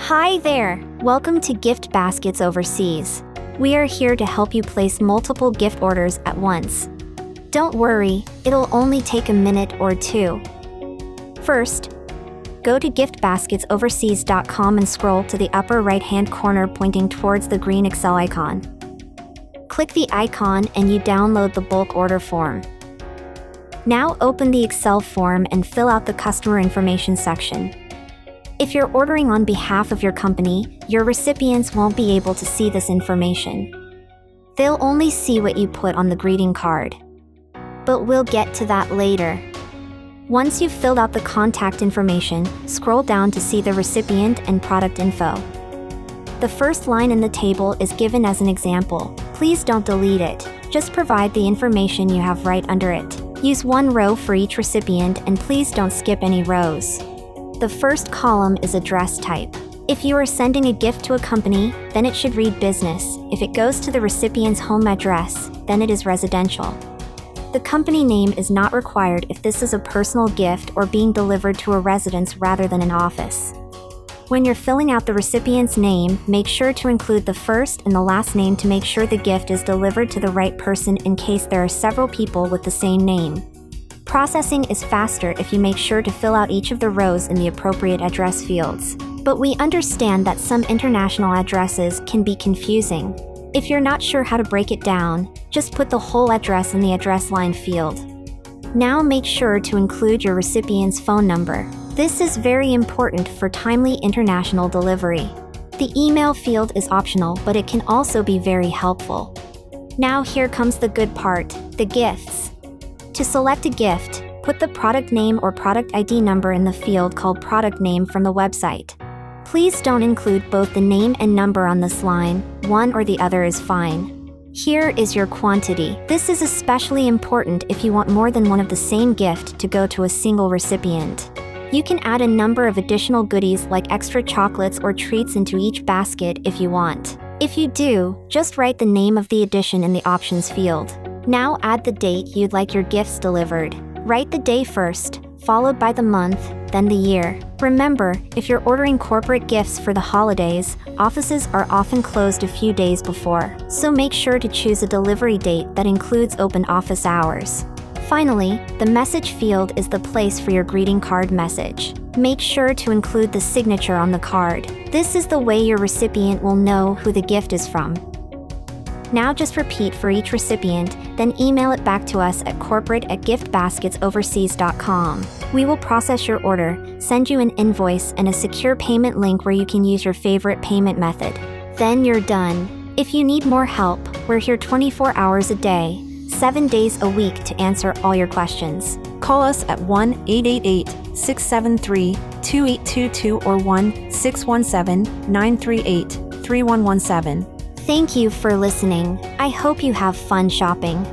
Hi there! Welcome to Gift Baskets Overseas. We are here to help you place multiple gift orders at once. Don't worry, it'll only take a minute or two. First, go to giftbasketsoverseas.com and scroll to the upper right-hand corner pointing towards the green Excel icon. Click the icon and you download the bulk order form. Now open the Excel form and fill out the customer information section. If you're ordering on behalf of your company, your recipients won't be able to see this information. They'll only see what you put on the greeting card. But we'll get to that later. Once you've filled out the contact information, scroll down to see the recipient and product info. The first line in the table is given as an example. Please don't delete it, just provide the information you have right under it. Use one row for each recipient and please don't skip any rows. The first column is address type. If you are sending a gift to a company, then it should read business. If it goes to the recipient's home address, then it is residential. The company name is not required if this is a personal gift or being delivered to a residence rather than an office. When you're filling out the recipient's name, make sure to include the first and the last name to make sure the gift is delivered to the right person in case there are several people with the same name. Processing is faster if you make sure to fill out each of the rows in the appropriate address fields. But we understand that some international addresses can be confusing. If you're not sure how to break it down, just put the whole address in the address line field. Now make sure to include your recipient's phone number. This is very important for timely international delivery. The email field is optional, but it can also be very helpful. Now here comes the good part, the gifts. To select a gift, put the product name or product ID number in the field called product name from the website. Please don't include both the name and number on this line, one or the other is fine. Here is your quantity. This is especially important if you want more than one of the same gift to go to a single recipient. You can add a number of additional goodies like extra chocolates or treats into each basket if you want. If you do, just write the name of the addition in the options field. Now add the date you'd like your gifts delivered. Write the day first, followed by the month, then the year. Remember, if you're ordering corporate gifts for the holidays, offices are often closed a few days before, so make sure to choose a delivery date that includes open office hours. Finally, the message field is the place for your greeting card message. Make sure to include the signature on the card. This is the way your recipient will know who the gift is from. Now just repeat for each recipient, then email it back to us at corporate@giftbasketsoverseas.com. We will process your order, send you an invoice and a secure payment link where you can use your favorite payment method. Then you're done. If you need more help, we're here 24 hours a day, 7 days a week to answer all your questions. Call us at 1-888-673-2822 or 1-617-938-3117. Thank you for listening. I hope you have fun shopping.